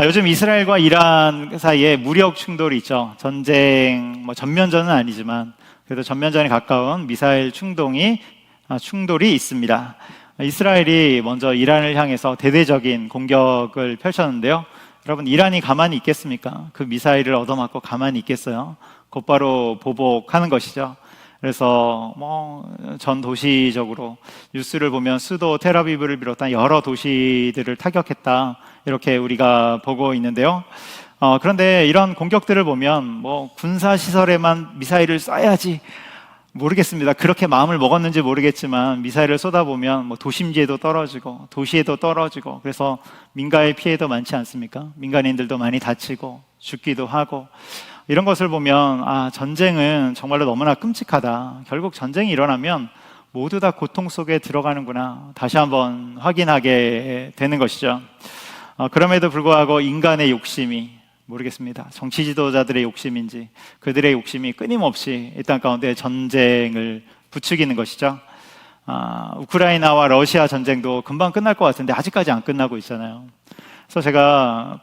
요즘 이스라엘과 이란 사이에 무력 충돌이 있죠. 전쟁, 전면전은 아니지만 그래도 전면전에 가까운 미사일 충돌이 있습니다. 이스라엘이 먼저 이란을 향해서 대대적인 공격을 펼쳤는데요. 여러분, 이란이 가만히 있겠습니까? 그 미사일을 얻어맞고 가만히 있겠어요? 곧바로 보복하는 것이죠. 그래서 전 도시적으로 뉴스를 보면 수도 텔아비브를 비롯한 여러 도시들을 타격했다, 이렇게 우리가 보고 있는데요. 그런데 이런 공격들을 보면 군사 시설에만 미사일을 쏴야지, 모르겠습니다. 그렇게 마음을 먹었는지 모르겠지만 미사일을 쏟아보면 도심지에도 떨어지고 도시에도 떨어지고, 그래서 민가의 피해도 많지 않습니까? 민간인들도 많이 다치고 죽기도 하고, 이런 것을 보면 전쟁은 정말로 너무나 끔찍하다. 결국 전쟁이 일어나면 모두 다 고통 속에 들어가는구나, 다시 한번 확인하게 되는 것이죠. 그럼에도 불구하고 인간의 욕심이, 모르겠습니다. 정치 지도자들의 욕심인지 그들의 욕심이 끊임없이 이 땅 가운데 전쟁을 부추기는 것이죠. 우크라이나와 러시아 전쟁도 금방 끝날 것 같은데 아직까지 안 끝나고 있잖아요. 그래서 제가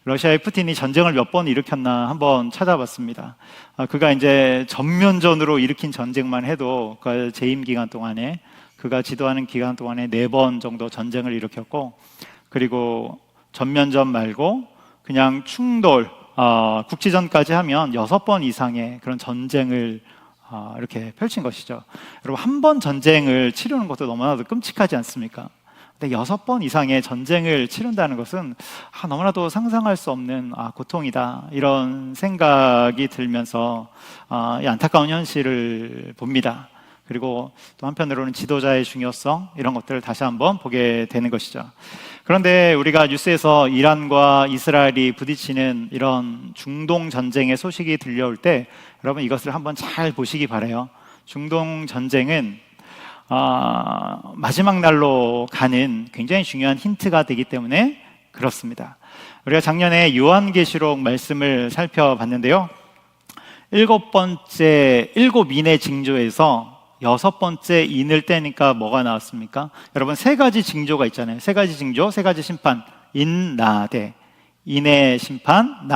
러시아의 푸틴이 전쟁을 몇 번 일으켰나 한번 찾아봤습니다. 그가 이제 전면전으로 일으킨 전쟁만 해도 그 재임 기간 동안에, 그가 지도하는 기간 동안에 4번 정도 전쟁을 일으켰고, 그리고 전면전 말고 그냥 충돌, 국지전까지 하면 6번 이상의 그런 전쟁을 이렇게 펼친 것이죠. 여러분, 한 번 전쟁을 치르는 것도 너무나도 끔찍하지 않습니까? 근데 6번 이상의 전쟁을 치른다는 것은 너무나도 상상할 수 없는 고통이다, 이런 생각이 들면서 이 안타까운 현실을 봅니다. 그리고 또 한편으로는 지도자의 중요성, 이런 것들을 다시 한번 보게 되는 것이죠. 그런데 우리가 뉴스에서 이란과 이스라엘이 부딪히는 이런 중동 전쟁의 소식이 들려올 때 여러분, 이것을 한번 잘 보시기 바라요. 중동 전쟁은 마지막 날로 가는 굉장히 중요한 힌트가 되기 때문에 그렇습니다. 우리가 작년에 요한계시록 말씀을 살펴봤는데요, 7인의 징조에서 6번째 인을 떼니까 뭐가 나왔습니까? 여러분, 3가지 징조가 있잖아요. 3가지 징조, 3가지 심판. 인, 나, 대. 인의 심판,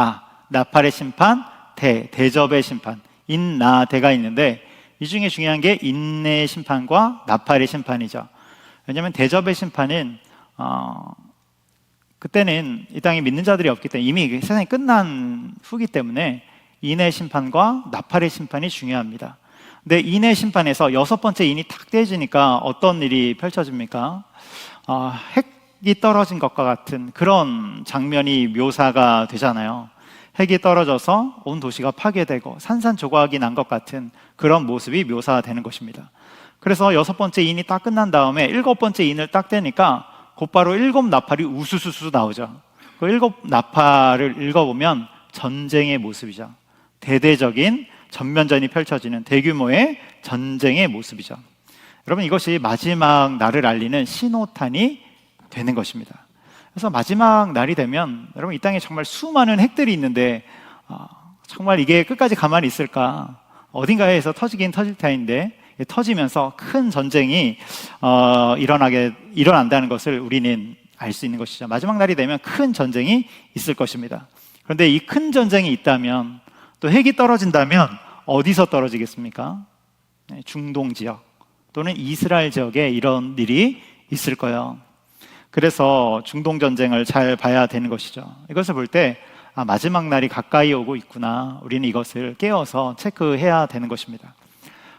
나팔의 심판, 대접의 심판. 인, 나, 대가 있는데, 이 중에 중요한 게 인의 심판과 나팔의 심판이죠. 왜냐하면 대접의 심판은 그때는 이 땅에 믿는 자들이 없기 때문에, 이미 세상이 끝난 후기 때문에 인의 심판과 나팔의 심판이 중요합니다. 근데 인의 심판에서 6번째 인이 탁 떼지니까 어떤 일이 펼쳐집니까? 핵이 떨어진 것과 같은 그런 장면이 묘사가 되잖아요. 핵이 떨어져서 온 도시가 파괴되고 산산조각이 난 것 같은 그런 모습이 묘사되는 것입니다. 그래서 6번째 인이 딱 끝난 다음에 7번째 인을 딱 떼니까 곧바로 7 나팔이 우수수수 나오죠. 그 7 나팔을 읽어보면 전쟁의 모습이죠. 대대적인 전면전이 펼쳐지는 대규모의 전쟁의 모습이죠. 여러분, 이것이 마지막 날을 알리는 신호탄이 되는 것입니다. 그래서 마지막 날이 되면 여러분, 이 땅에 정말 수많은 핵들이 있는데 정말 이게 끝까지 가만히 있을까? 어딘가에서 터지긴 터질 터인데 터지면서 큰 전쟁이 일어난다는 것을 우리는 알 수 있는 것이죠. 마지막 날이 되면 큰 전쟁이 있을 것입니다. 그런데 이 큰 전쟁이 있다면, 또 핵이 떨어진다면 어디서 떨어지겠습니까? 중동 지역 또는 이스라엘 지역에 이런 일이 있을 거예요. 그래서 중동 전쟁을 잘 봐야 되는 것이죠. 이것을 볼 때 마지막 날이 가까이 오고 있구나, 우리는 이것을 깨어서 체크해야 되는 것입니다.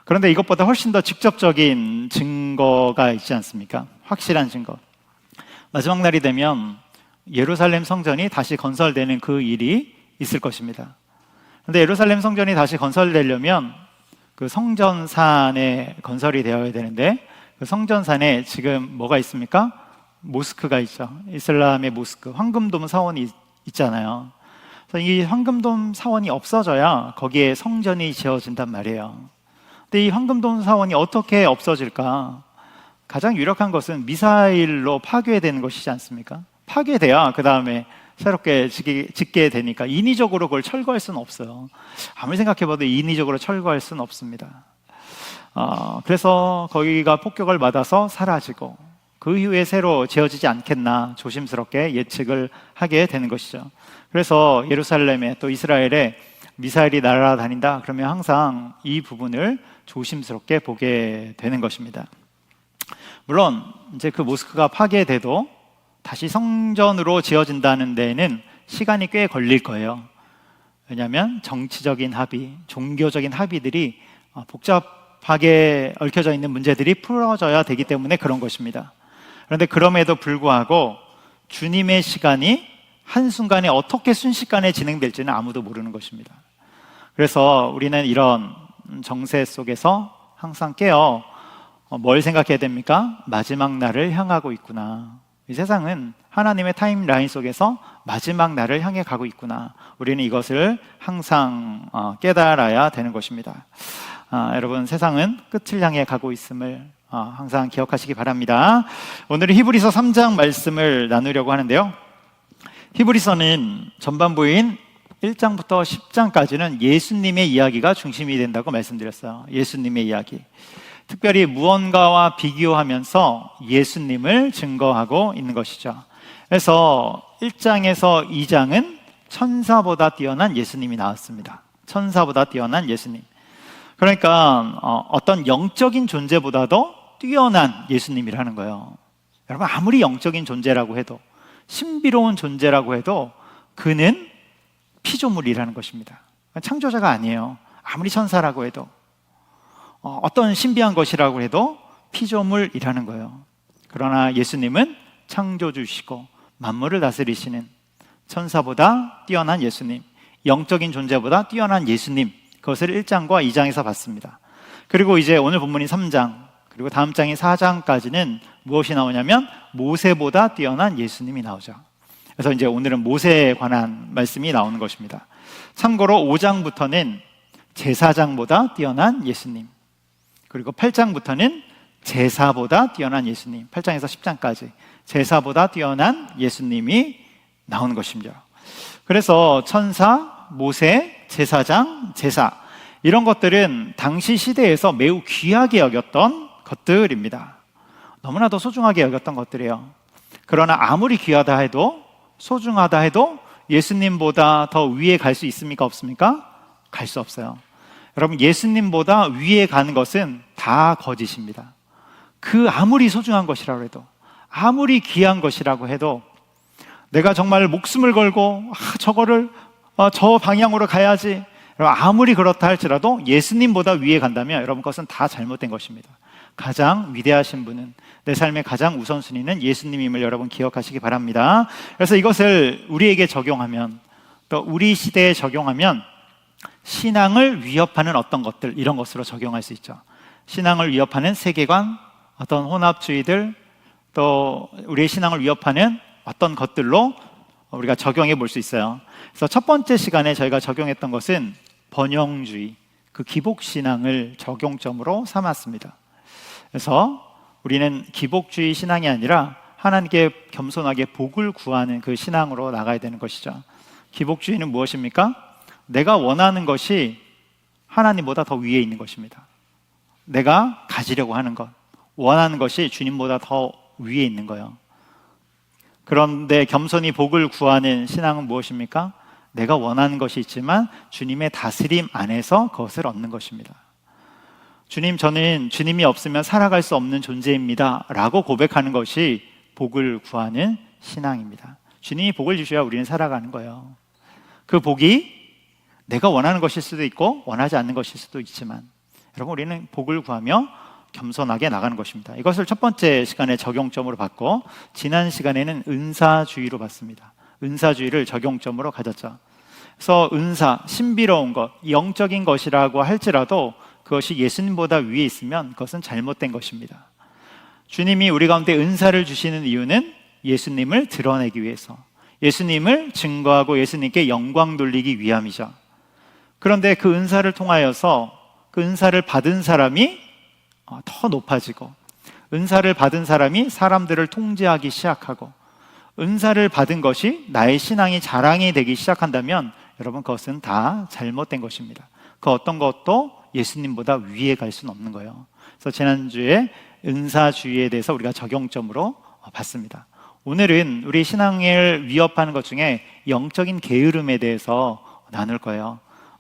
그런데 이것보다 훨씬 더 직접적인 증거가 있지 않습니까? 확실한 증거. 마지막 날이 되면 예루살렘 성전이 다시 건설되는 그 일이 있을 것입니다. 그런데 예루살렘 성전이 다시 건설되려면 그 성전산에 건설이 되어야 되는데, 그 성전산에 지금 뭐가 있습니까? 모스크가 있죠. 이슬람의 모스크, 황금돔 사원이 있잖아요. 그래서 이 황금돔 사원이 없어져야 거기에 성전이 지어진단 말이에요. 근데 이 황금돔 사원이 어떻게 없어질까? 가장 유력한 것은 미사일로 파괴되는 것이지 않습니까? 파괴돼야 그 다음에 새롭게 짓게 되니까 인위적으로 그걸 철거할 수는 없어요. 아무리 생각해봐도 인위적으로 철거할 수는 없습니다. 그래서 거기가 폭격을 맞아서 사라지고, 그 이후에 새로 지어지지 않겠나 조심스럽게 예측을 하게 되는 것이죠. 그래서 예루살렘에 또 이스라엘에 미사일이 날아다닌다 그러면 항상 이 부분을 조심스럽게 보게 되는 것입니다. 물론 이제 그 모스크가 파괴돼도 다시 성전으로 지어진다는 데에는 시간이 꽤 걸릴 거예요. 왜냐하면 정치적인 합의, 종교적인 합의들이 복잡하게 얽혀져 있는 문제들이 풀어져야 되기 때문에 그런 것입니다. 그런데 그럼에도 불구하고 주님의 시간이 한순간에 어떻게 순식간에 진행될지는 아무도 모르는 것입니다. 그래서 우리는 이런 정세 속에서 항상 깨어 뭘 생각해야 됩니까? 마지막 날을 향하고 있구나. 이 세상은 하나님의 타임라인 속에서 마지막 날을 향해 가고 있구나. 우리는 이것을 항상 깨달아야 되는 것입니다. 여러분, 세상은 끝을 향해 가고 있음을 항상 기억하시기 바랍니다. 오늘은 히브리서 3장 말씀을 나누려고 하는데요. 히브리서는 전반부인 1장부터 10장까지는 예수님의 이야기가 중심이 된다고 말씀드렸어요. 예수님의 이야기. 특별히 무언가와 비교하면서 예수님을 증거하고 있는 것이죠. 그래서 1장에서 2장은 천사보다 뛰어난 예수님이 나왔습니다. 천사보다 뛰어난 예수님. 그러니까 어떤 영적인 존재보다도 뛰어난 예수님이라는 거예요. 여러분, 아무리 영적인 존재라고 해도, 신비로운 존재라고 해도 그는 피조물이라는 것입니다. 창조자가 아니에요. 아무리 천사라고 해도, 어떤 신비한 것이라고 해도 피조물이라는 거예요. 그러나 예수님은 창조주시고 만물을 다스리시는 천사보다 뛰어난 예수님, 영적인 존재보다 뛰어난 예수님, 그것을 1장과 2장에서 봤습니다. 그리고 이제 오늘 본문인 3장, 그리고 다음 장인 4장까지는 무엇이 나오냐면 모세보다 뛰어난 예수님이 나오죠. 그래서 이제 오늘은 모세에 관한 말씀이 나오는 것입니다. 참고로 5장부터는 제사장보다 뛰어난 예수님, 그리고 8장부터는 제사보다 뛰어난 예수님, 8장에서 10장까지 제사보다 뛰어난 예수님이 나오는 것입니다. 그래서 천사, 모세, 제사장, 제사, 이런 것들은 당시 시대에서 매우 귀하게 여겼던 것들입니다. 너무나도 소중하게 여겼던 것들이에요. 그러나 아무리 귀하다 해도, 소중하다 해도 예수님보다 더 위에 갈 수 있습니까? 없습니까? 갈 수 없어요. 여러분, 예수님보다 위에 가는 것은 다 거짓입니다. 그 아무리 소중한 것이라고 해도, 아무리 귀한 것이라고 해도, 내가 정말 목숨을 걸고 저거를 저 방향으로 가야지, 아무리 그렇다 할지라도 예수님보다 위에 간다면 여러분, 그것은 다 잘못된 것입니다. 가장 위대하신 분은, 내 삶의 가장 우선순위는 예수님임을 여러분 기억하시기 바랍니다. 그래서 이것을 우리에게 적용하면, 또 우리 시대에 적용하면 신앙을 위협하는 어떤 것들, 이런 것으로 적용할 수 있죠. 신앙을 위협하는 세계관, 어떤 혼합주의들, 또 우리의 신앙을 위협하는 어떤 것들로 우리가 적용해 볼 수 있어요. 그래서 첫 번째 시간에 저희가 적용했던 것은 번영주의, 그 기복신앙을 적용점으로 삼았습니다. 그래서 우리는 기복주의 신앙이 아니라 하나님께 겸손하게 복을 구하는 그 신앙으로 나가야 되는 것이죠. 기복주의는 무엇입니까? 내가 원하는 것이 하나님보다 더 위에 있는 것입니다. 내가 가지려고 하는 것, 원하는 것이 주님보다 더 위에 있는 거예요. 그런데 겸손히 복을 구하는 신앙은 무엇입니까? 내가 원하는 것이 있지만 주님의 다스림 안에서 그것을 얻는 것입니다. 주님, 저는 주님이 없으면 살아갈 수 없는 존재입니다 라고 고백하는 것이 복을 구하는 신앙입니다. 주님이 복을 주셔야 우리는 살아가는 거예요. 그 복이 내가 원하는 것일 수도 있고 원하지 않는 것일 수도 있지만, 여러분, 우리는 복을 구하며 겸손하게 나가는 것입니다. 이것을 첫 번째 시간에 적용점으로 봤고, 지난 시간에는 은사주의로 봤습니다. 은사주의를 적용점으로 가졌죠. 그래서 은사, 신비로운 것, 영적인 것이라고 할지라도 그것이 예수님보다 위에 있으면 그것은 잘못된 것입니다. 주님이 우리 가운데 은사를 주시는 이유는 예수님을 드러내기 위해서, 예수님을 증거하고 예수님께 영광 돌리기 위함이죠. 그런데 그 은사를 통하여서 그 은사를 받은 사람이 더 높아지고, 은사를 받은 사람이 사람들을 통제하기 시작하고, 은사를 받은 것이 나의 신앙이 자랑이 되기 시작한다면 여러분, 그것은 다 잘못된 것입니다. 그 어떤 것도 예수님보다 위에 갈 수는 없는 거예요. 그래서 지난주에 은사주의에 대해서 우리가 적용점으로 봤습니다. 오늘은 우리 신앙을 위협하는 것 중에 영적인 게으름에 대해서 나눌 거예요.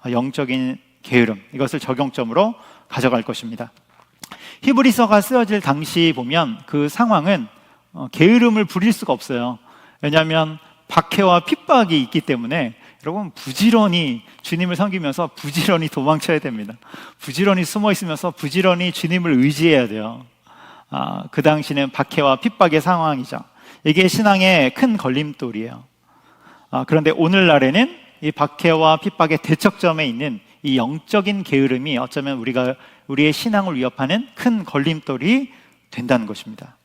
영적인 게으름, 이것을 적용점으로 가져갈 것입니다. 히브리서가 쓰여질 당시 보면 그 상황은 게으름을 부릴 수가 없어요. 왜냐하면 박해와 핍박이 있기 때문에 여러분 부지런히 주님을 섬기면서 부지런히 도망쳐야 됩니다. 부지런히 숨어 있으면서 부지런히 주님을 의지해야 돼요. 그 당시는 박해와 핍박의 상황이죠. 이게 신앙의 큰 걸림돌이에요. 그런데 오늘날에는 이 박해와 핍박의 대척점에 있는 이 영적인 게으름이 어쩌면 우리의 신앙을 위협하는 큰 걸림돌이 된다는 것입니다.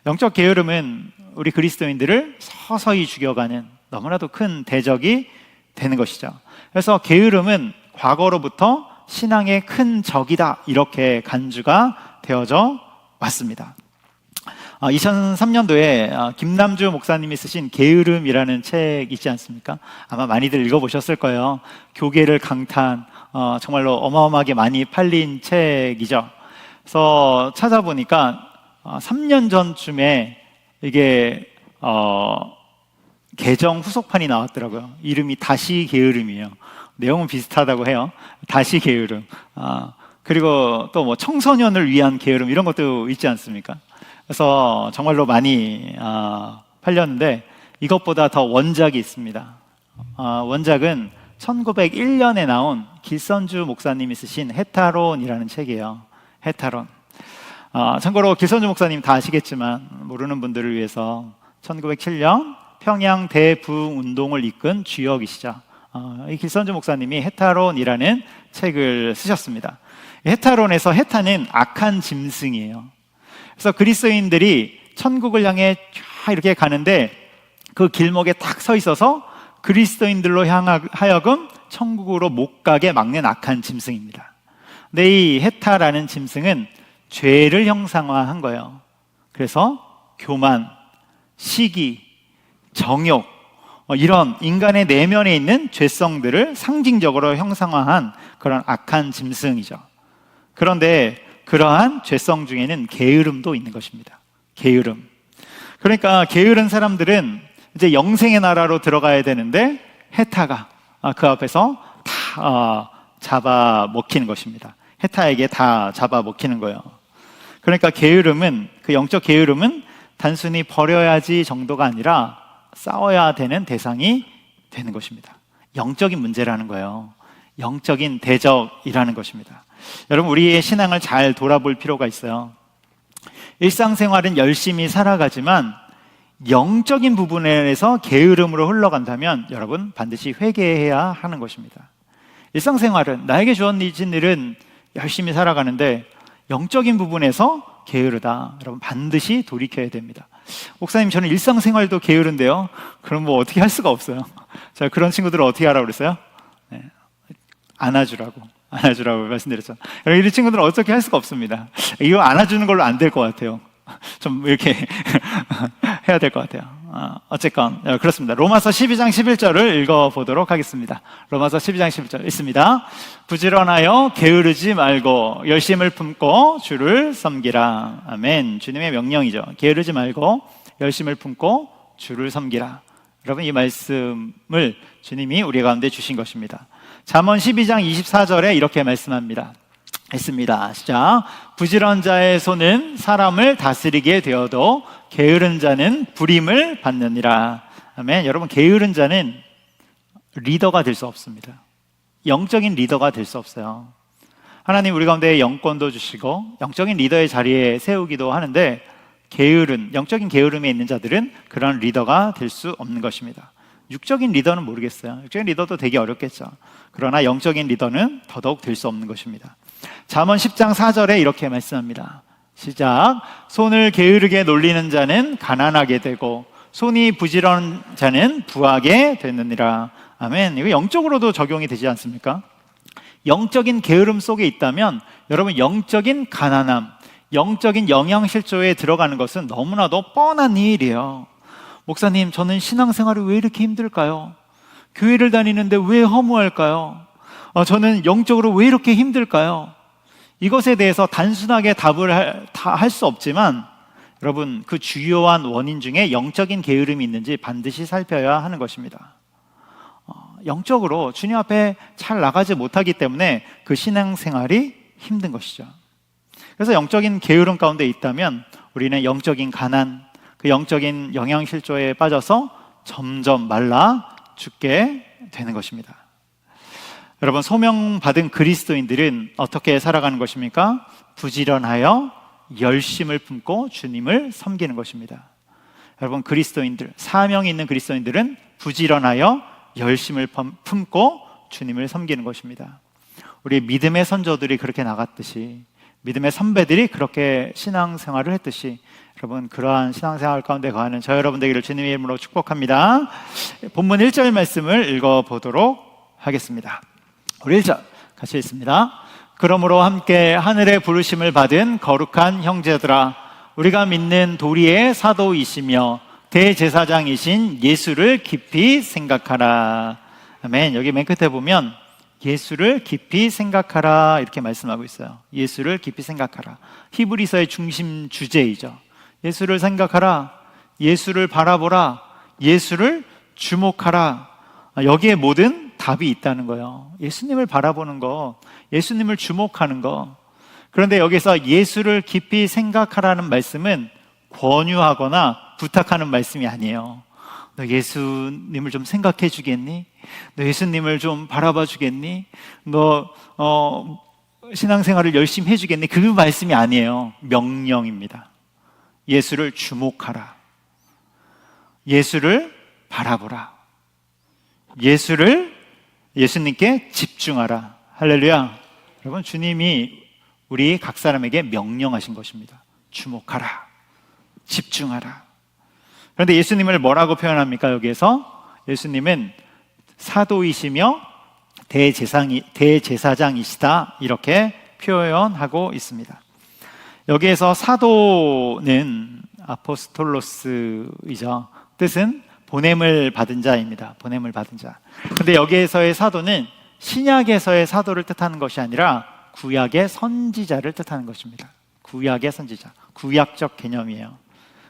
영적 게으름은 우리 그리스도인들을 서서히 죽여가는 너무나도 큰 대적이 되는 것이죠. 그래서 게으름은 과거로부터 신앙의 큰 적이다, 이렇게 간주가 되어져 왔습니다. 2003년도에 김남주 목사님이 쓰신 게으름이라는 책 있지 않습니까? 아마 많이들 읽어보셨을 거예요. 교계를 강타한 정말로 어마어마하게 많이 팔린 책이죠. 그래서 찾아보니까 3년 전쯤에 이게 개정 후속판이 나왔더라고요. 이름이 다시 게으름이에요. 내용은 비슷하다고 해요. 다시 게으름. 그리고 또 뭐 청소년을 위한 게으름, 이런 것도 있지 않습니까? 그래서 정말로 많이 팔렸는데 이것보다 더 원작이 있습니다. 원작은 1901년에 나온 길선주 목사님이 쓰신 해타론이라는 책이에요. 해타론. 참고로 길선주 목사님 다 아시겠지만 모르는 분들을 위해서 1907년 평양 대부운동을 이끈 주역이시죠. 이 길선주 목사님이 해타론이라는 책을 쓰셨습니다. 해타론에서 해타는 악한 짐승이에요. 그래서 그리스도인들이 천국을 향해 쫙 이렇게 가는데 그 길목에 딱 서 있어서 그리스도인들로 하여금 천국으로 못 가게 막는 악한 짐승입니다. 근데 이 해타라는 짐승은 죄를 형상화한 거예요. 그래서 교만, 시기, 정욕, 이런 인간의 내면에 있는 죄성들을 상징적으로 형상화한 그런 악한 짐승이죠. 그런데 그러한 죄성 중에는 게으름도 있는 것입니다. 게으름. 그러니까 게으른 사람들은 이제 영생의 나라로 들어가야 되는데 해타가 그 앞에서 다 잡아먹히는 것입니다. 해타에게 다 잡아먹히는 거예요. 그러니까 게으름은, 그 영적 게으름은 단순히 버려야지 정도가 아니라 싸워야 되는 대상이 되는 것입니다. 영적인 문제라는 거예요. 영적인 대적이라는 것입니다. 여러분, 우리의 신앙을 잘 돌아볼 필요가 있어요. 일상생활은 열심히 살아가지만 영적인 부분에서 게으름으로 흘러간다면 여러분 반드시 회개해야 하는 것입니다. 일상생활은, 나에게 주어진 일은 열심히 살아가는데 영적인 부분에서 게으르다, 여러분 반드시 돌이켜야 됩니다. 목사님, 저는 일상생활도 게으른데요. 그럼 뭐 어떻게 할 수가 없어요. 자, 그런 친구들을 어떻게 하라고 그랬어요? 네. 안아주라고 말씀드렸죠. 이런 친구들은 어떻게 할 수가 없습니다. 이거 안아주는 걸로 안 될 것 같아요. 좀 이렇게 해야 될 것 같아요. 어쨌건 그렇습니다. 로마서 12장 11절을 읽어보도록 하겠습니다. 로마서 12장 11절 있습니다. 부지런하여 게으르지 말고 열심을 품고 주를 섬기라. 아멘. 주님의 명령이죠. 게으르지 말고 열심을 품고 주를 섬기라. 여러분, 이 말씀을 주님이 우리 가운데 주신 것입니다. 잠언 12장 24절에 이렇게 말씀합니다. 했습니다. 시작. 부지런 자의 손은 사람을 다스리게 되어도 게으른 자는 불임을 받느니라. 아멘. 여러분, 게으른 자는 리더가 될 수 없습니다. 영적인 리더가 될 수 없어요. 하나님 우리 가운데 영권도 주시고 영적인 리더의 자리에 세우기도 하는데 영적인 게으름에 있는 자들은 그런 리더가 될 수 없는 것입니다. 육적인 리더는 모르겠어요. 육적인 리더도 되게 어렵겠죠. 그러나 영적인 리더는 더더욱 될 수 없는 것입니다. 잠언 10장 4절에 이렇게 말씀합니다. 시작. 손을 게으르게 놀리는 자는 가난하게 되고 손이 부지런한 자는 부하게 되느니라. 아멘. 이거 영적으로도 적용이 되지 않습니까? 영적인 게으름 속에 있다면 여러분, 영적인 가난함, 영적인 영양실조에 들어가는 것은 너무나도 뻔한 일이에요. 목사님, 저는 신앙생활이 왜 이렇게 힘들까요? 교회를 다니는데 왜 허무할까요? 저는 영적으로 왜 이렇게 힘들까요? 이것에 대해서 단순하게 답을 할 수 없지만 여러분, 그 주요한 원인 중에 영적인 게으름이 있는지 반드시 살펴야 하는 것입니다. 영적으로 주님 앞에 잘 나가지 못하기 때문에 그 신앙생활이 힘든 것이죠. 그래서 영적인 게으름 가운데 있다면 우리는 영적인 가난, 그 영적인 영양실조에 빠져서 점점 말라 죽게 되는 것입니다. 여러분, 소명받은 그리스도인들은 어떻게 살아가는 것입니까? 부지런하여 열심을 품고 주님을 섬기는 것입니다. 여러분, 그리스도인들, 사명이 있는 그리스도인들은 부지런하여 열심을 품고 주님을 섬기는 것입니다. 우리 믿음의 선조들이 그렇게 나갔듯이, 믿음의 선배들이 그렇게 신앙생활을 했듯이, 여러분, 그러한 신앙생활 가운데 거하는 저 여러분 되기를 주님의 이름으로 축복합니다. 본문 1절 말씀을 읽어보도록 하겠습니다. 우리 1절 같이 읽습니다. 그러므로 함께 하늘의 부르심을 받은 거룩한 형제들아, 우리가 믿는 도리의 사도이시며 대제사장이신 예수를 깊이 생각하라. 아멘. 여기 맨 끝에 보면 예수를 깊이 생각하라 이렇게 말씀하고 있어요. 예수를 깊이 생각하라. 히브리서의 중심 주제이죠. 예수를 생각하라, 예수를 바라보라, 예수를 주목하라. 여기에 모든 답이 있다는 거예요. 예수님을 바라보는 거, 예수님을 주목하는 거. 그런데 여기서 예수를 깊이 생각하라는 말씀은 권유하거나 부탁하는 말씀이 아니에요. 너 예수님을 좀 생각해 주겠니? 너 예수님을 좀 바라봐 주겠니? 너 신앙생활을 열심히 해 주겠니? 그 말씀이 아니에요. 명령입니다. 예수를 주목하라, 예수를 바라보라, 예수님께 집중하라. 할렐루야. 여러분, 주님이 우리 각 사람에게 명령하신 것입니다. 주목하라, 집중하라. 그런데 예수님을 뭐라고 표현합니까? 여기에서 예수님은 사도이시며 대제사장이시다 이렇게 표현하고 있습니다. 여기에서 사도는 아포스톨로스이죠. 뜻은 보냄을 받은 자입니다. 보냄을 받은 자. 그런데 여기에서의 사도는 신약에서의 사도를 뜻하는 것이 아니라 구약의 선지자를 뜻하는 것입니다. 구약의 선지자, 구약적 개념이에요.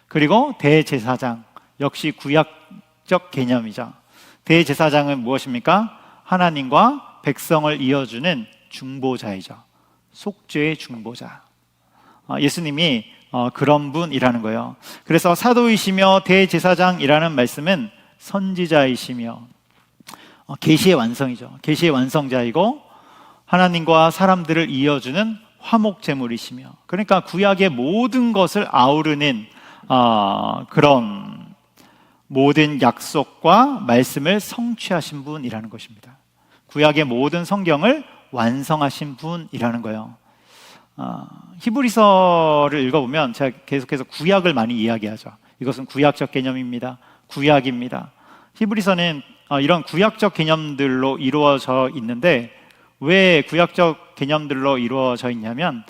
그리고 대제사장, 역시 구약적 개념이죠. 대제사장은 무엇입니까? 하나님과 백성을 이어주는 중보자이죠. 속죄의 중보자. 예수님이 그런 분이라는 거예요. 그래서 사도이시며 대제사장이라는 말씀은 선지자이시며 계시의 완성이죠. 계시의 완성자이고 하나님과 사람들을 이어주는 화목제물이시며, 그러니까 구약의 모든 것을 아우르는 그런 모든 약속과 말씀을 성취하신 분이라는 것입니다. 구약의 모든 성경을 완성하신 분이라는 거예요. 히브리서를 읽어보면 제가 계속해서 구약을 많이 이야기하죠. 이것은 구약적 개념입니다. 구약입니다. 히브리서는 이런 구약적 개념들로 이루어져 있는데, 왜 구약적 개념들로 이루어져 있냐면,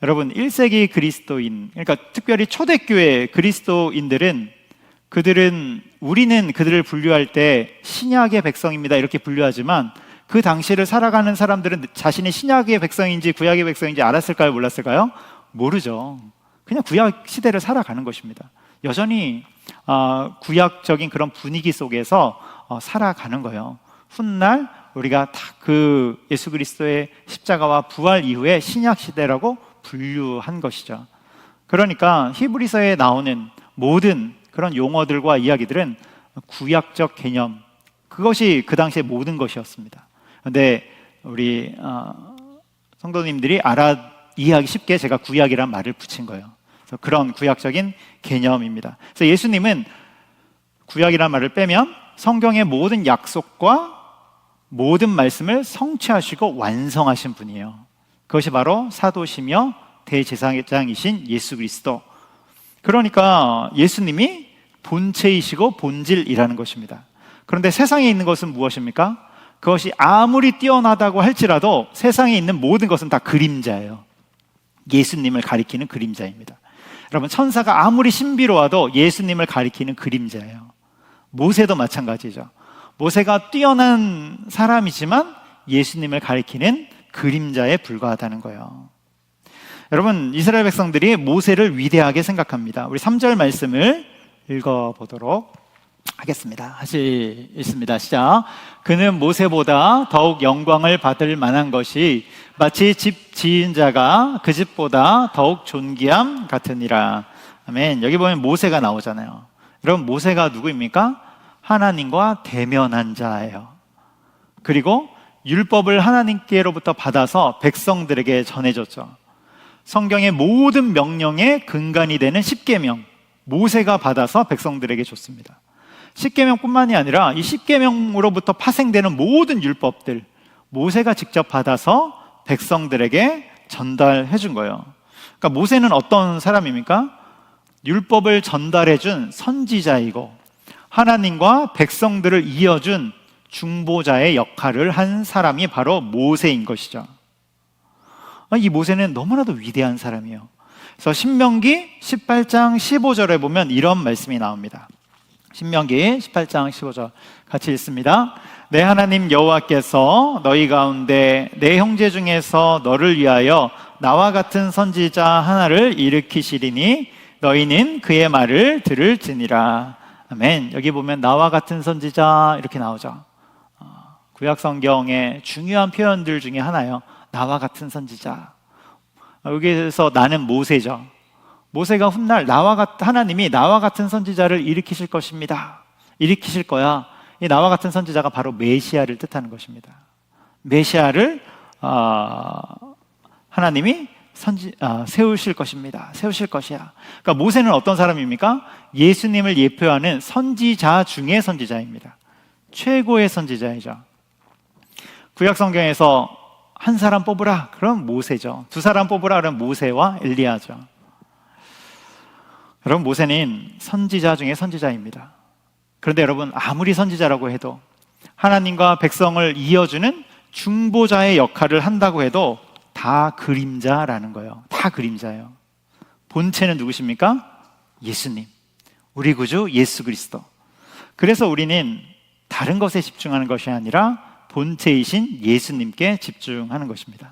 여러분 1세기 그리스도인, 그러니까 특별히 초대교회 그리스도인들은 우리는 그들을 분류할 때 신약의 백성입니다 이렇게 분류하지만, 그 당시를 살아가는 사람들은 자신이 신약의 백성인지 구약의 백성인지 알았을까요? 몰랐을까요? 모르죠. 그냥 구약 시대를 살아가는 것입니다. 여전히 구약적인 그런 분위기 속에서 살아가는 거예요. 훗날 우리가 다 그 예수 그리스도의 십자가와 부활 이후에 신약 시대라고 분류한 것이죠. 그러니까 히브리서에 나오는 모든 그런 용어들과 이야기들은 구약적 개념, 그것이 그 당시의 모든 것이었습니다. 그런데 우리 성도님들이 이해하기 쉽게 제가 구약이란 말을 붙인 거예요. 그래서 그런 구약적인 개념입니다. 그래서 예수님은 구약이란 말을 빼면 성경의 모든 약속과 모든 말씀을 성취하시고 완성하신 분이에요. 그것이 바로 사도시며 대제사장이신 예수 그리스도. 그러니까 예수님이 본체이시고 본질이라는 것입니다. 그런데 세상에 있는 것은 무엇입니까? 그것이 아무리 뛰어나다고 할지라도 세상에 있는 모든 것은 다 그림자예요. 예수님을 가리키는 그림자입니다. 여러분, 천사가 아무리 신비로워도 예수님을 가리키는 그림자예요. 모세도 마찬가지죠. 모세가 뛰어난 사람이지만 예수님을 가리키는 그림자에 불과하다는 거예요. 여러분, 이스라엘 백성들이 모세를 위대하게 생각합니다. 우리 3절 말씀을 읽어보도록 하겠습니다. 다시 읽습니다. 시작. 그는 모세보다 더욱 영광을 받을 만한 것이 마치 집 지은 자가 그 집보다 더욱 존귀함 같으니라. 아멘. 여기 보면 모세가 나오잖아요. 여러분, 모세가 누구입니까? 하나님과 대면한 자예요. 그리고 율법을 하나님께로부터 받아서 백성들에게 전해줬죠. 성경의 모든 명령의 근간이 되는 십계명, 모세가 받아서 백성들에게 줬습니다. 십계명뿐만이 아니라 이 십계명으로부터 파생되는 모든 율법들, 모세가 직접 받아서 백성들에게 전달해 준 거예요. 그러니까 모세는 어떤 사람입니까? 율법을 전달해 준 선지자이고 하나님과 백성들을 이어준 중보자의 역할을 한 사람이 바로 모세인 것이죠. 이 모세는 너무나도 위대한 사람이에요. 그래서 신명기 18장 15절에 보면 이런 말씀이 나옵니다. 신명기 18장 15절 같이 읽습니다. 내 하나님 여호와께서 너희 가운데 내 형제 중에서 너를 위하여 나와 같은 선지자 하나를 일으키시리니 너희는 그의 말을 들을지니라. 아멘. 여기 보면 나와 같은 선지자 이렇게 나오죠. 구약 성경의 중요한 표현들 중에 하나예요. 나와 같은 선지자. 여기에서 나는 모세죠. 모세가 훗날 하나님이 나와 같은 선지자를 일으키실 것입니다. 일으키실 거야. 이 나와 같은 선지자가 바로 메시아를 뜻하는 것입니다. 메시아를 하나님이 세우실 것입니다. 세우실 것이야. 그러니까 모세는 어떤 사람입니까? 예수님을 예표하는 선지자 중의 선지자입니다. 최고의 선지자이죠. 구약 성경에서 한 사람 뽑으라 그럼 모세죠. 두 사람 뽑으라 그럼 모세와 엘리야죠. 여러분, 모세는 선지자 중에 선지자입니다. 그런데 여러분, 아무리 선지자라고 해도 하나님과 백성을 이어주는 중보자의 역할을 한다고 해도 다 그림자라는 거예요. 다 그림자예요. 본체는 누구십니까? 예수님, 우리 구주 예수 그리스도. 그래서 우리는 다른 것에 집중하는 것이 아니라 본체이신 예수님께 집중하는 것입니다.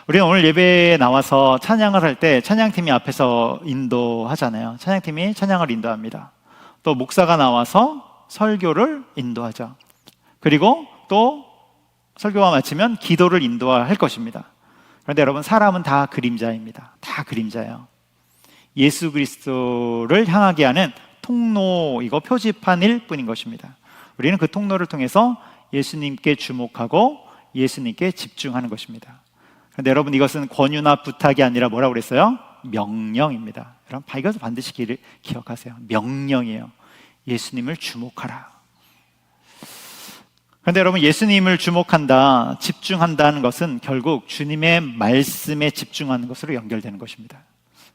우리는 오늘 예배에 나와서 찬양을 할 때 찬양팀이 앞에서 인도하잖아요. 찬양팀이 찬양을 인도합니다. 또 목사가 나와서 설교를 인도하죠. 그리고 또 설교가 마치면 기도를 인도할 것입니다. 그런데 여러분, 사람은 다 그림자입니다. 다 그림자예요. 예수 그리스도를 향하게 하는 통로이고 표지판일 뿐인 것입니다. 우리는 그 통로를 통해서 예수님께 주목하고 예수님께 집중하는 것입니다. 그런데 여러분, 이것은 권유나 부탁이 아니라 뭐라고 그랬어요? 명령입니다. 여러분, 이것을 반드시 기억하세요. 명령이에요. 예수님을 주목하라. 그런데 여러분, 예수님을 주목한다, 집중한다는 것은 결국 주님의 말씀에 집중하는 것으로 연결되는 것입니다.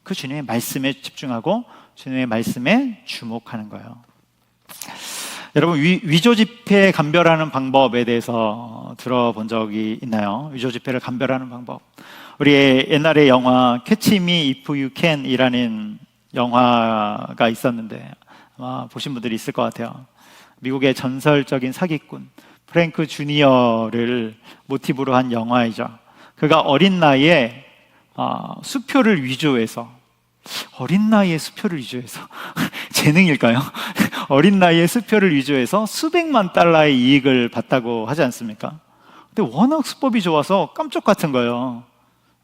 그 주님의 말씀에 집중하고 주님의 말씀에 주목하는 거예요. 여러분, 위조 지폐 감별하는 방법에 대해서 들어본 적이 있나요? 위조 지폐를 감별하는 방법. 우리 옛날에 영화 Catch Me If You Can 이라는 영화가 있었는데 아마 보신 분들이 있을 것 같아요. 미국의 전설적인 사기꾼 프랭크 주니어를 모티브로 한 영화이죠. 그가 어린 나이에 수표를 위조해서, 어린 나이에 수표를 위조해서 재능일까요? 어린 나이에 수표를 위조해서 수백만 달러의 이익을 봤다고 하지 않습니까? 근데 워낙 수법이 좋아서 깜짝 같은 거예요.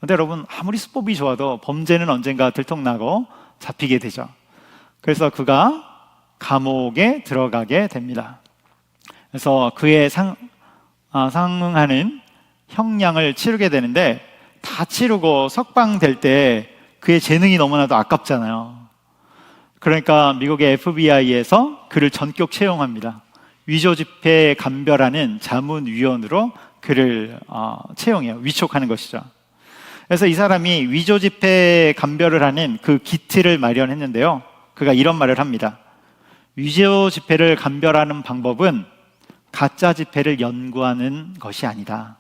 근데 여러분, 아무리 수법이 좋아도 범죄는 언젠가 들통나고 잡히게 되죠. 그래서 그가 감옥에 들어가게 됩니다. 그래서 그에 상응하는 형량을 치르게 되는데, 다 치르고 석방될 때 그의 재능이 너무나도 아깝잖아요. 그러니까 미국의 FBI에서 그를 전격 채용합니다. 위조 지폐 감별하는 자문위원으로 그를 채용해요. 위촉하는 것이죠. 그래서 이 사람이 위조 지폐 감별을 하는 그 기틀을 마련했는데요. 그가 이런 말을 합니다. 위조 지폐를 감별하는 방법은 가짜 지폐를 연구하는 것이 아니다.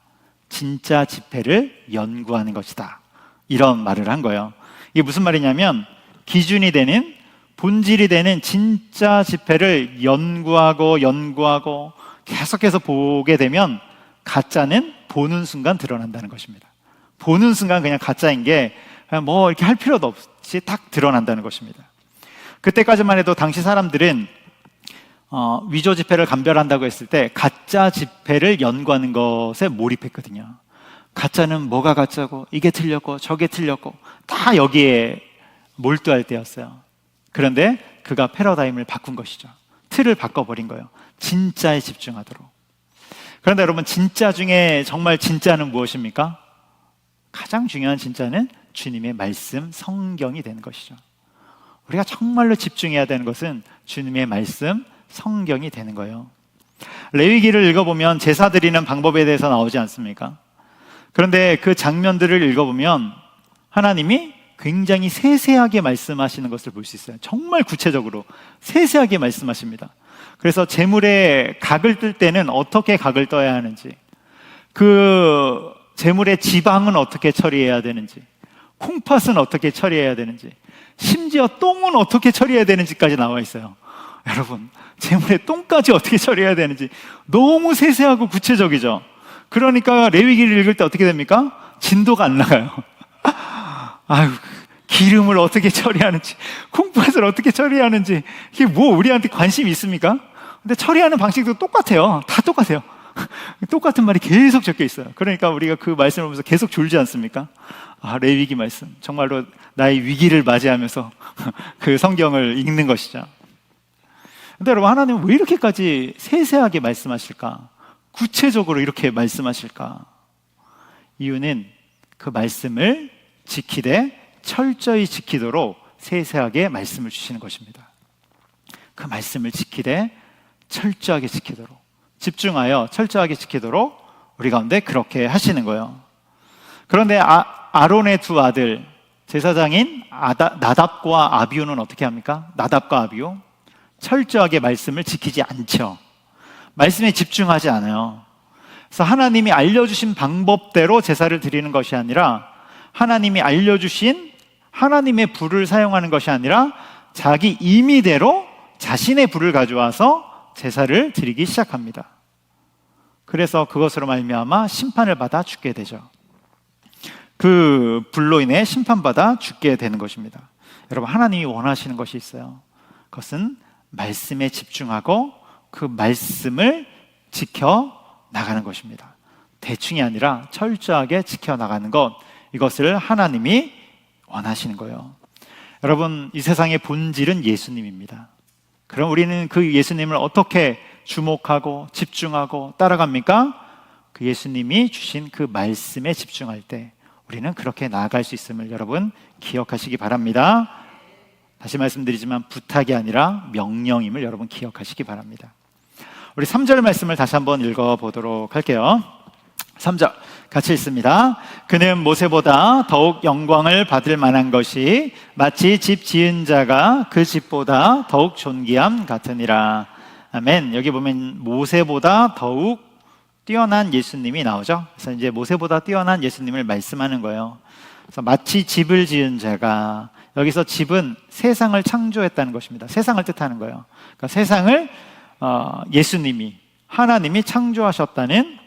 진짜 지폐를 연구하는 것이다. 이런 말을 한 거예요. 이게 무슨 말이냐면, 기준이 되는, 본질이 되는 진짜 지폐를 연구하고 계속해서 보게 되면 가짜는 보는 순간 드러난다는 것입니다. 보는 순간 그냥 가짜인 게 그냥 뭐 이렇게 할 필요도 없이 딱 드러난다는 것입니다. 그때까지만 해도 당시 사람들은 위조 지폐를 감별한다고 했을 때 가짜 지폐를 연구하는 것에 몰입했거든요. 가짜는 뭐가 가짜고 이게 틀렸고 저게 틀렸고 다 여기에 몰두할 때였어요. 그런데 그가 패러다임을 바꾼 것이죠. 틀을 바꿔버린 거예요. 진짜에 집중하도록. 그런데 여러분, 진짜 중에 정말 진짜는 무엇입니까? 가장 중요한 진짜는 주님의 말씀, 성경이 되는 것이죠. 우리가 정말로 집중해야 되는 것은 주님의 말씀, 성경이 되는 거예요. 레위기를 읽어보면 제사 드리는 방법에 대해서 나오지 않습니까? 그런데 그 장면들을 읽어보면 하나님이 굉장히 세세하게 말씀하시는 것을 볼 수 있어요. 정말 구체적으로 세세하게 말씀하십니다. 그래서 제물에 각을 뜰 때는 어떻게 각을 떠야 하는지, 그 제물의 지방은 어떻게 처리해야 되는지, 콩팥은 어떻게 처리해야 되는지, 심지어 똥은 어떻게 처리해야 되는지까지 나와 있어요. 여러분, 제물의 똥까지 어떻게 처리해야 되는지 너무 세세하고 구체적이죠. 그러니까 레위기를 읽을 때 어떻게 됩니까? 진도가 안 나가요. 아유, 기름을 어떻게 처리하는지, 콩팥을 어떻게 처리하는지, 이게 뭐 우리한테 관심이 있습니까? 근데 처리하는 방식도 똑같아요. 다 똑같아요. 똑같은 말이 계속 적혀 있어요. 그러니까 우리가 그 말씀을 보면서 계속 졸지 않습니까? 아, 레위기 말씀, 정말로 나의 위기를 맞이하면서 그 성경을 읽는 것이죠. 근데 여러분, 하나님은 왜 이렇게까지 세세하게 말씀하실까? 구체적으로 이렇게 말씀하실까? 이유는 그 말씀을 지키되 철저히 지키도록 세세하게 말씀을 주시는 것입니다. 그 말씀을 지키되 철저하게 지키도록, 집중하여 철저하게 지키도록 우리 가운데 그렇게 하시는 거예요. 그런데 아론의 두 아들, 제사장인 나답과 아비후는 어떻게 합니까? 나답과 아비후 철저하게 말씀을 지키지 않죠. 말씀에 집중하지 않아요. 그래서 하나님이 알려주신 방법대로 제사를 드리는 것이 아니라, 하나님이 알려주신 하나님의 불을 사용하는 것이 아니라 자기 임의대로 자신의 불을 가져와서 제사를 드리기 시작합니다. 그래서 그것으로 말미암아 심판을 받아 죽게 되죠. 그 불로 인해 심판받아 죽게 되는 것입니다. 여러분, 하나님이 원하시는 것이 있어요. 그것은 말씀에 집중하고 그 말씀을 지켜 나가는 것입니다. 대충이 아니라 철저하게 지켜 나가는 것, 이것을 하나님이 원하시는 거예요. 여러분, 이 세상의 본질은 예수님입니다. 그럼 우리는 그 예수님을 어떻게 주목하고 집중하고 따라갑니까? 그 예수님이 주신 그 말씀에 집중할 때 우리는 그렇게 나아갈 수 있음을 여러분 기억하시기 바랍니다. 다시 말씀드리지만 부탁이 아니라 명령임을 여러분 기억하시기 바랍니다. 우리 3절 말씀을 다시 한번 읽어보도록 할게요. 3절 같이 읽습니다. 그는 모세보다 더욱 영광을 받을 만한 것이 마치 집 지은 자가 그 집보다 더욱 존귀함 같으니라. 아멘. 여기 보면 모세보다 더욱 뛰어난 예수님이 나오죠. 그래서 이제 모세보다 뛰어난 예수님을 말씀하는 거예요. 그래서 마치 집을 지은 자가, 여기서 집은 세상을 창조했다는 것입니다. 세상을 뜻하는 거예요. 그러니까 세상을 예수님이, 하나님이 창조하셨다는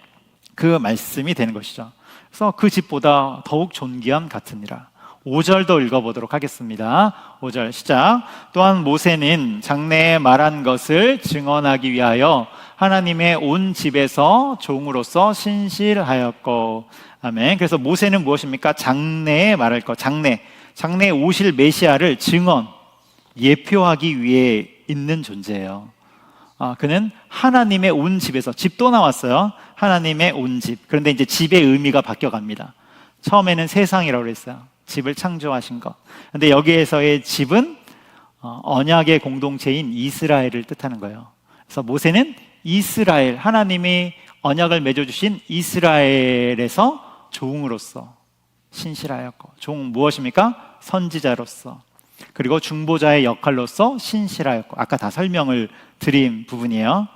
그 말씀이 되는 것이죠. 그래서 그 집보다 더욱 존귀함 같으니라. 5절도 읽어보도록 하겠습니다. 5절 시작. 또한 모세는 장래에 말한 것을 증언하기 위하여 하나님의 온 집에서 종으로서 신실하였고. 아멘. 그래서 모세는 무엇입니까? 장래에 말할 것, 장래에 오실 메시아를 증언, 예표하기 위해 있는 존재예요. 그는 하나님의 온 집에서, 집도 나왔어요. 하나님의 온 집. 그런데 이제 집의 의미가 바뀌어갑니다. 처음에는 세상이라고 그랬어요. 집을 창조하신 것. 그런데 여기에서의 집은 언약의 공동체인 이스라엘을 뜻하는 거예요. 그래서 모세는 이스라엘, 하나님이 언약을 맺어주신 이스라엘에서 종으로서 신실하였고, 종 무엇입니까? 선지자로서, 그리고 중보자의 역할로서 신실하였고, 아까 다 설명을 드린 부분이에요.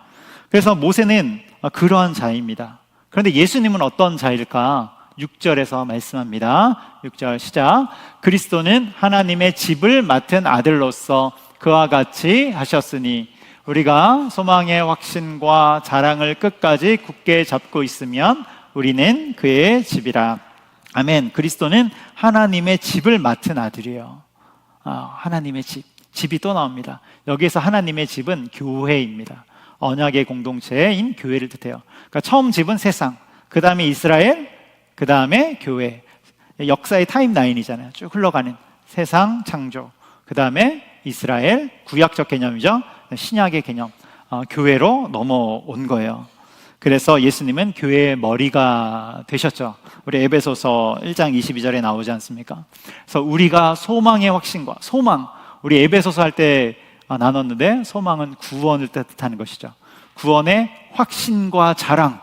그래서 모세는 그러한 자입니다. 그런데 예수님은 어떤 자일까? 6절에서 말씀합니다. 6절 시작. 그리스도는 하나님의 집을 맡은 아들로서 그와 같이 하셨으니 우리가 소망의 확신과 자랑을 끝까지 굳게 잡고 있으면 우리는 그의 집이라. 아멘. 그리스도는 하나님의 집을 맡은 아들이에요. 하나님의 집이 또 나옵니다. 여기에서 하나님의 집은 교회입니다. 언약의 공동체인 교회를 뜻해요. 그러니까 처음 집은 세상, 그 다음에 이스라엘, 그 다음에 교회. 역사의 타임라인이잖아요. 쭉 흘러가는 세상 창조, 그 다음에 이스라엘, 구약적 개념이죠. 신약의 개념, 교회로 넘어온 거예요. 그래서 예수님은 교회의 머리가 되셨죠. 우리 에베소서 1장 22절에 나오지 않습니까? 그래서 우리가 소망의 확신과 소망, 우리 에베소서 할 때 나눴는데, 소망은 구원을 뜻하는 것이죠. 구원의 확신과 자랑.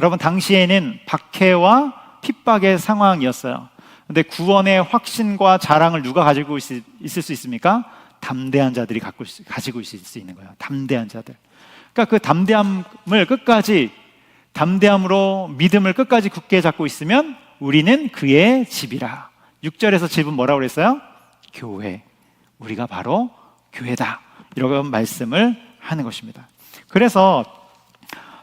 여러분, 당시에는 박해와 핍박의 상황이었어요. 근데 구원의 확신과 자랑을 누가 가지고 있을 수 있습니까? 담대한 자들이 가지고 있을 수 있는 거예요. 담대한 자들. 그러니까 그 담대함을 끝까지, 담대함으로 믿음을 끝까지 굳게 잡고 있으면 우리는 그의 집이라. 6절에서 집은 뭐라고 그랬어요? 교회. 우리가 바로 교회다. 이런 말씀을 하는 것입니다. 그래서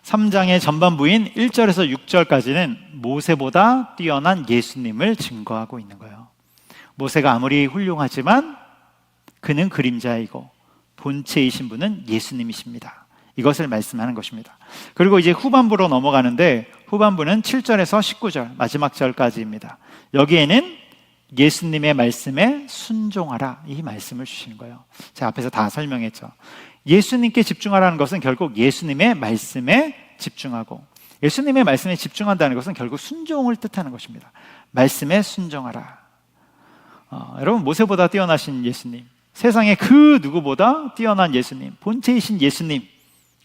3장의 전반부인 1절에서 6절까지는 모세보다 뛰어난 예수님을 증거하고 있는 거예요. 모세가 아무리 훌륭하지만 그는 그림자이고 본체이신 분은 예수님이십니다. 이것을 말씀하는 것입니다. 그리고 이제 후반부로 넘어가는데, 후반부는 7절에서 19절 마지막 절까지입니다. 여기에는 예수님의 말씀에 순종하라, 이 말씀을 주시는 거예요. 제가 앞에서 다 설명했죠. 예수님께 집중하라는 것은 결국 예수님의 말씀에 집중하고, 예수님의 말씀에 집중한다는 것은 결국 순종을 뜻하는 것입니다. 말씀에 순종하라. 여러분, 모세보다 뛰어나신 예수님, 세상에 그 누구보다 뛰어난 예수님, 본체이신 예수님,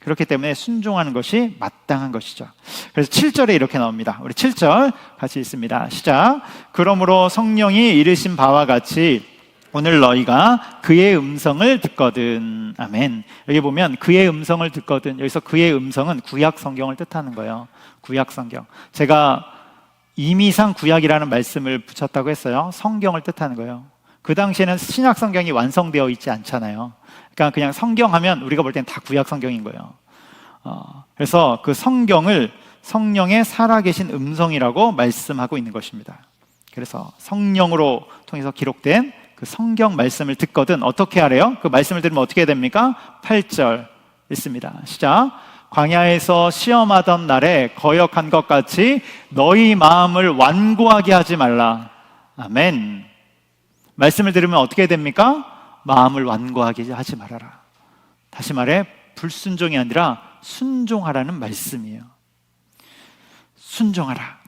그렇기 때문에 순종하는 것이 마땅한 것이죠. 그래서 7절에 이렇게 나옵니다. 우리 7절 같이 읽습니다. 시작. 그러므로 성령이 이르신 바와 같이 오늘 너희가 그의 음성을 듣거든. 아멘. 여기 보면 그의 음성을 듣거든, 여기서 그의 음성은 구약 성경을 뜻하는 거예요. 구약 성경. 제가 임의상 구약이라는 말씀을 붙였다고 했어요. 성경을 뜻하는 거예요. 그 당시에는 신약 성경이 완성되어 있지 않잖아요. 그러니까 그냥 성경 하면 우리가 볼 때는 다 구약 성경인 거예요. 그래서 그 성경을 성령의 살아계신 음성이라고 말씀하고 있는 것입니다. 그래서 성령으로 통해서 기록된 그 성경 말씀을 듣거든 어떻게 하래요? 그 말씀을 들으면 어떻게 됩니까? 8절 읽습니다. 시작. 광야에서 시험하던 날에 거역한 것 같이 너희 마음을 완고하게 하지 말라. 아멘. 말씀을 들으면 어떻게 됩니까? 마음을 완고하게 하지 말아라. 다시 말해 불순종이 아니라 순종하라는 말씀이에요. 순종하라.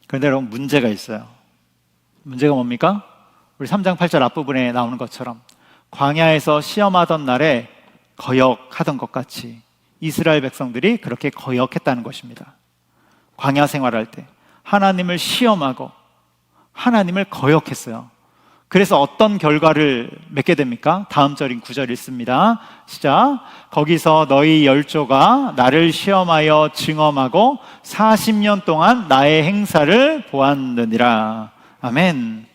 그런데 여러분, 문제가 있어요. 문제가 뭡니까? 우리 3장 8절 앞부분에 나오는 것처럼 광야에서 시험하던 날에 거역하던 것 같이 이스라엘 백성들이 그렇게 거역했다는 것입니다. 광야 생활할 때 하나님을 시험하고 하나님을 거역했어요. 그래서 어떤 결과를 맺게 됩니까? 다음 절인 9절 읽습니다. 시작. 거기서 너희 열조가 나를 시험하여 증험하고 40년 동안 나의 행사를 보았느니라. 아멘.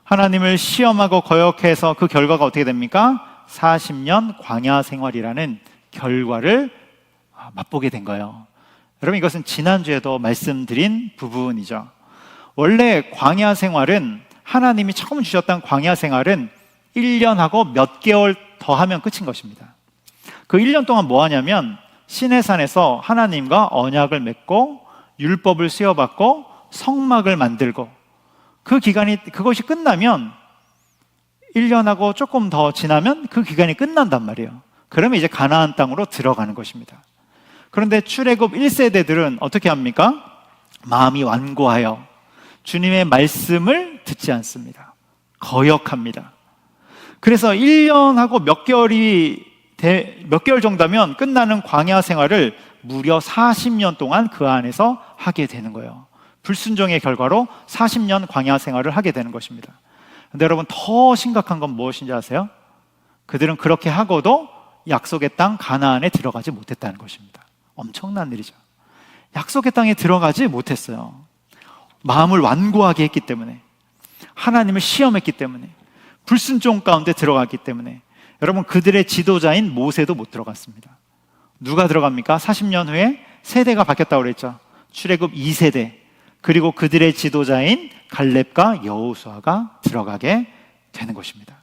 하나님을 시험하고 거역해서 그 결과가 어떻게 됩니까? 40년 광야 생활이라는 결과를 맛보게 된 거예요. 여러분, 이것은 지난주에도 말씀드린 부분이죠. 원래 광야 생활은, 하나님이 처음 주셨던 광야 생활은 1년하고 몇 개월 더 하면 끝인 것입니다. 그 1년 동안 뭐 하냐면 시내산에서 하나님과 언약을 맺고 율법을 수여받고 성막을 만들고, 그 기간이, 그것이 끝나면 1년하고 조금 더 지나면 그 기간이 끝난단 말이에요. 그러면 이제 가나안 땅으로 들어가는 것입니다. 그런데 출애굽 1세대들은 어떻게 합니까? 마음이 완고하여 주님의 말씀을 듣지 않습니다. 거역합니다. 그래서 1년하고 몇 개월 정도면 끝나는 광야 생활을 무려 40년 동안 그 안에서 하게 되는 거예요. 불순종의 결과로 40년 광야 생활을 하게 되는 것입니다. 근데 여러분, 더 심각한 건 무엇인지 아세요? 그들은 그렇게 하고도 약속의 땅 가나안에 들어가지 못했다는 것입니다. 엄청난 일이죠. 약속의 땅에 들어가지 못했어요. 마음을 완고하게 했기 때문에, 하나님을 시험했기 때문에, 불순종 가운데 들어갔기 때문에. 여러분, 그들의 지도자인 모세도 못 들어갔습니다. 누가 들어갑니까? 40년 후에 세대가 바뀌었다고 그랬죠. 출애굽 2세대, 그리고 그들의 지도자인 갈렙과 여호수아가 들어가게 되는 것입니다.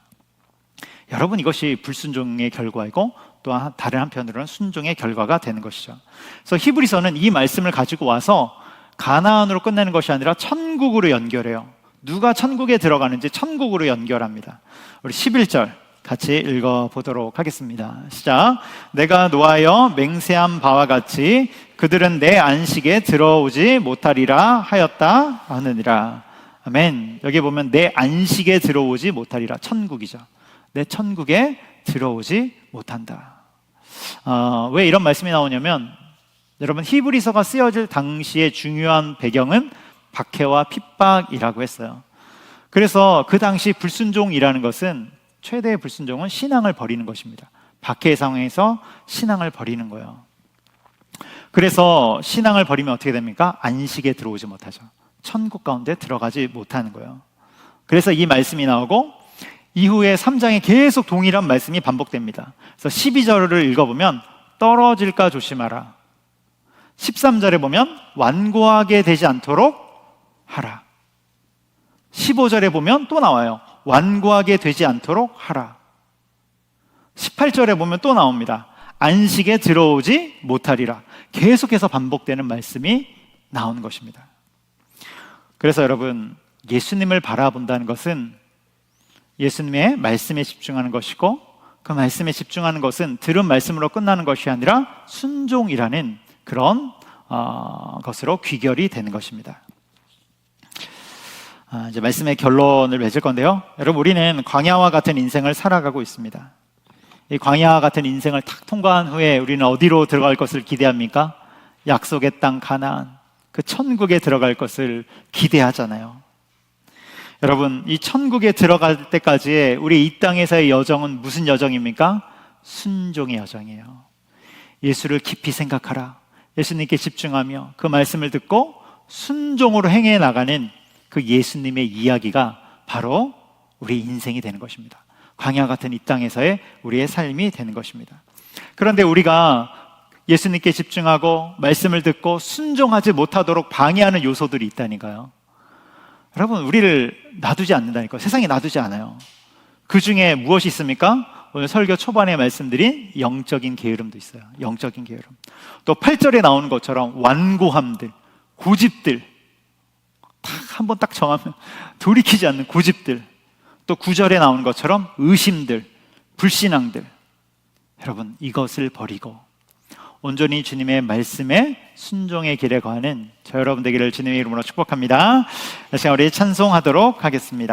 여러분, 이것이 불순종의 결과이고 또 다른 한편으로는 순종의 결과가 되는 것이죠. 그래서 히브리서는 이 말씀을 가지고 와서 가나안으로 끝내는 것이 아니라 천국으로 연결해요. 누가 천국에 들어가는지 천국으로 연결합니다. 우리 11절 같이 읽어보도록 하겠습니다. 시작. 내가 노하여 맹세한 바와 같이 그들은 내 안식에 들어오지 못하리라 하였다 하느니라. 아멘. 여기 보면 내 안식에 들어오지 못하리라. 천국이죠. 내 천국에 들어오지 못한다. 왜 이런 말씀이 나오냐면, 여러분, 히브리서가 쓰여질 당시의 중요한 배경은 박해와 핍박이라고 했어요. 그래서 그 당시 불순종이라는 것은, 최대의 불순종은 신앙을 버리는 것입니다. 박해의 상황에서 신앙을 버리는 거예요. 그래서 신앙을 버리면 어떻게 됩니까? 안식에 들어오지 못하죠. 천국 가운데 들어가지 못하는 거예요. 그래서 이 말씀이 나오고 이후에 3장에 계속 동일한 말씀이 반복됩니다. 그래서 12절을 읽어보면 떨어질까 조심하라. 13절에 보면 완고하게 되지 않도록 하라. 15절에 보면 또 나와요. 완고하게 되지 않도록 하라. 18절에 보면 또 나옵니다. 안식에 들어오지 못하리라. 계속해서 반복되는 말씀이 나오는 것입니다. 그래서 여러분, 예수님을 바라본다는 것은 예수님의 말씀에 집중하는 것이고, 그 말씀에 집중하는 것은 들은 말씀으로 끝나는 것이 아니라 순종이라는 그런 것으로 귀결이 되는 것입니다. 이제 말씀의 결론을 맺을 건데요. 여러분, 우리는 광야와 같은 인생을 살아가고 있습니다. 이 광야와 같은 인생을 탁 통과한 후에 우리는 어디로 들어갈 것을 기대합니까? 약속의 땅 가나안, 그 천국에 들어갈 것을 기대하잖아요. 여러분, 이 천국에 들어갈 때까지의 우리 이 땅에서의 여정은 무슨 여정입니까? 순종의 여정이에요. 예수를 깊이 생각하라. 예수님께 집중하며 그 말씀을 듣고 순종으로 행해 나가는 그 예수님의 이야기가 바로 우리 인생이 되는 것입니다. 광야 같은 이 땅에서의 우리의 삶이 되는 것입니다. 그런데 우리가 예수님께 집중하고 말씀을 듣고 순종하지 못하도록 방해하는 요소들이 있다니까요. 여러분, 우리를 놔두지 않는다니까요. 세상에 놔두지 않아요. 그 중에 무엇이 있습니까? 오늘 설교 초반에 말씀드린 영적인 게으름도 있어요. 영적인 게으름. 또 8절에 나오는 것처럼 완고함들, 고집들, 한번 딱 정하면 돌이키지 않는 고집들, 또 9절에 나오는 것처럼 의심들, 불신앙들. 여러분, 이것을 버리고 온전히 주님의 말씀에 순종의 길에 거하는 저 여러분 되기를 주님의 이름으로 축복합니다. 다시 우리 찬송하도록 하겠습니다.